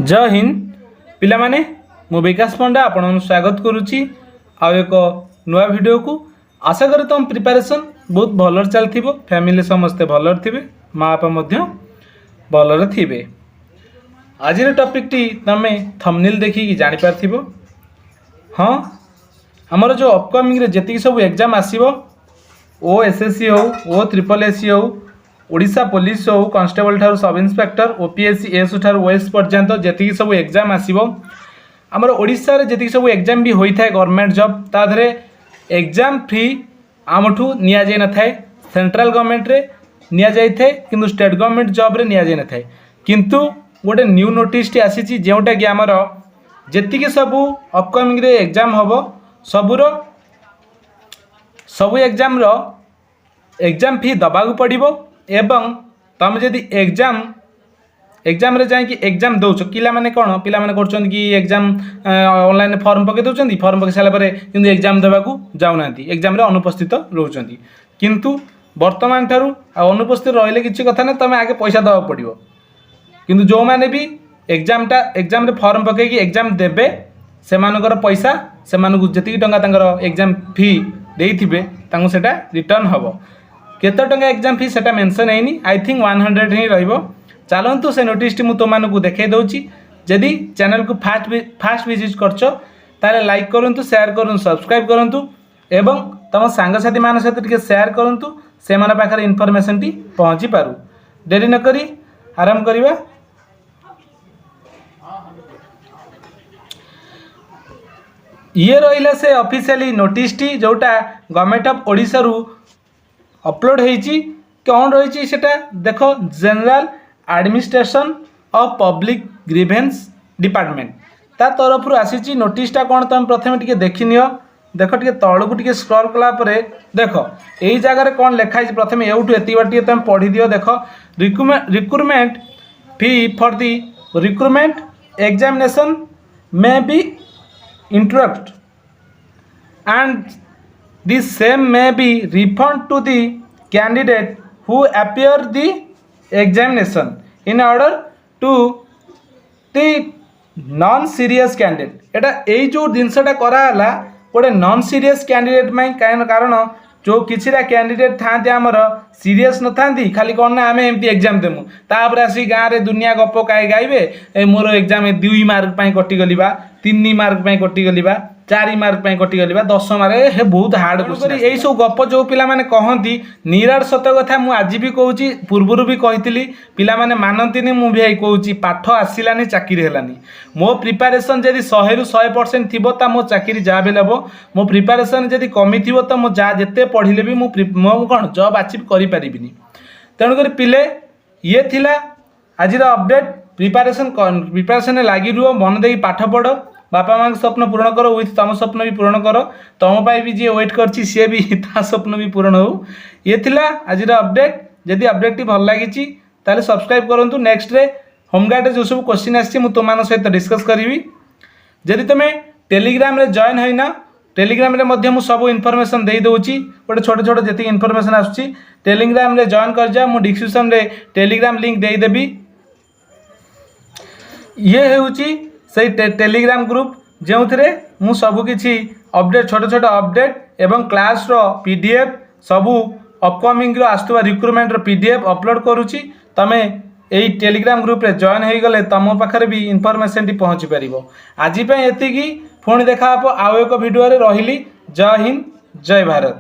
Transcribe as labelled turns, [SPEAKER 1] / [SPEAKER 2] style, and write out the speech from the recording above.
[SPEAKER 1] जय हिंद पिला माने मु विकास पंडा आपन स्वागत करुच्ची आउ एक नुआ वीडियो को आशा करें तुम प्रिपरेशन बहुत भल चलती फैमिली समस्ते भल थे माँ बापा भल थे। आज टॉपिक टी तुम थंबनेल देखिकी जापर हाँ आमर जो अपकमिंग जी सब एग्जाम आसो ओएसएससी हो ओ ट्रिपल एससी हो ओडिशा पुलिस हो कांस्टेबल ठार सब इन्स्पेक्टर ओपीएससी एस ठार ओएस पर्यंत जी सब एग्जाम आसो आमर ओडिशा रे जी सब एग्जाम भी होता है गवर्नमेंट जॉब ताधरे एग्जाम फी आमठू नि जाए न थाए सेंट्रल गवर्नमेंट रे नि जाए किंतु स्टेट गवर्नमेंट जॉब रे नि जाए न थाए किंतु गोटे न्यू नोटिस टी आसी जोटा कि आमर जी सब अपकमिंग रे एग्जाम हम सबूर सब एग्जाम रो एग्जाम फी दबा पड़ो एवं तुम जदि एग्जाम रे जाए कि एग्जाम दौच पिला माने कौन पिला माने करछन कि एग्जाम ऑनलाइन फॉर्म पके दउछंती फॉर्म पके साला परे किंतु एग्जाम देबाकू जाउनांती एग्जाम रे अनुपस्थित रहउछंती किंतु वर्तमान ठारू अनुपस्थित रहिले किछि कथा नै तमे आगे पैसा दवा पड़िबो किंतु जो माने भी एग्जाम रे फॉर्म पके कि एग्जाम देबे सेमानकर पैसा सेमानकू जति टंका तांकर एग्जाम फी देइथिबे तांको सेटा रिटर्न हबो केते टंका एग्जाम फी सेटा मेंशन हैनी आई थिंक 100 ही रहिबो। चलतु से नोटिस टी तुमको देखे दूची जदि चैनल को फास्ट विजिट करछ ताले लाइक करंतु शेयर करंतु सब्सक्राइब करंतु एवं तुम सांगसाथी मान सहित टिके शेयर करंतु से माने पाखरे इन्फॉर्मेशन टी पहुँची पारु। देरी न करी आरंभ करिबा। ये रहिला से ऑफिशियली नोटिस टी जोटा गवर्नमेंट ऑफ ओडिशा रु अपलोड होईची कौन रही सेटा देखो general administration of public grievance department ता तरफ आसी नोटिसटा कौन तुम प्रथम टिके देखि नियो देख टिके तळकू टिके स्क्रॉल कला परे देख एई जगह रे कौन लिखा है प्रथम एउठू एति बाटी तुम पढ़ी दियो देख recruitment fee for the recruitment examination may be interrupt and this same may be refund to the candidate who appear the examination in order to the non serious candidate एटा एई जो जिनसटा कराला गोटे नॉन सीरियस कैंडिडेट में कारण जो किछिरा candidate थांते आमर serious न थांती खाली कौन ना आमे एमती एग्जाम देमु तापर आसी गाँव रे दुनिया गप काई गाइबे मोर एग्जाम 2 मार्क पई कटि गली बा 3 मार्क पई कटि गली बा 4 मार्क पई कटि गली बा 10 मार्क हे बहुत हार्ड क्वेश्चन एई सब गप जो पिला माने कहंती निराट सत्य कथा मु आज भी कहूची पूर्वरु भी कहितली पिला माने मानंतीनी मु भी आई कहूची पाठ आसिलानी चाकरी हेलानी मो प्रिपरेशन जदी 100 रु 100% थिबो ता मो चाकरी जा भी लेबो मो प्रिपरेशन जदी कमी थिबो त मो जा जते पढिले भी मु कोन जॉब अचीव करि परिबिनी तेणु कर पिले ये थिला आज अपडेट प्रिपरेशन लगी रुह मन दे पाठ पढ़ बापा माँ स्वप्न पूर्ण करो विथ तुम स्वप्न भी पूर्ण करो तुम भी जी वेट कर सी भी स्वप्न भी पूर्ण हो ये थिला आज अपडेट जदि अपडेट टी भल लगी ताले सब्सक्राइब करूँ नेक्स्ट रे होमगार्ड जो सब क्वेश्चन आसी तुम सहित डिस्कस करी जदि तुम टेलीग्राम रे जॉइन होना टेलीग्राम रे मध्य सब इनफॉरमेशन दे दूची गोटे छोटे छोटे जी इनफॉरमेशन आसूँ टेलीग्राम रे जॉइन कर जा मु डिस्क्रिप्शन रे टेलीग्राम लिंक दे देबी ये होची से टेलीग्राम ग्रुप जो थे मु सबकि अपडेट छोटे छोटे अपडेट एवं क्लास रो पीडीएफ सबू अपकमिंग आसुवा रिक्रूटमेंट रो पीडीएफ अपलोड करुच्ची तमें यही टेलीग्राम ग्रुप रे जॉइन हो गले तुम पाखे भी इनफॉरमेशन टी पहुँची पार आज एति पुणी देखा आउ एक वीडियो रे रही। जय हिंद जय भारत।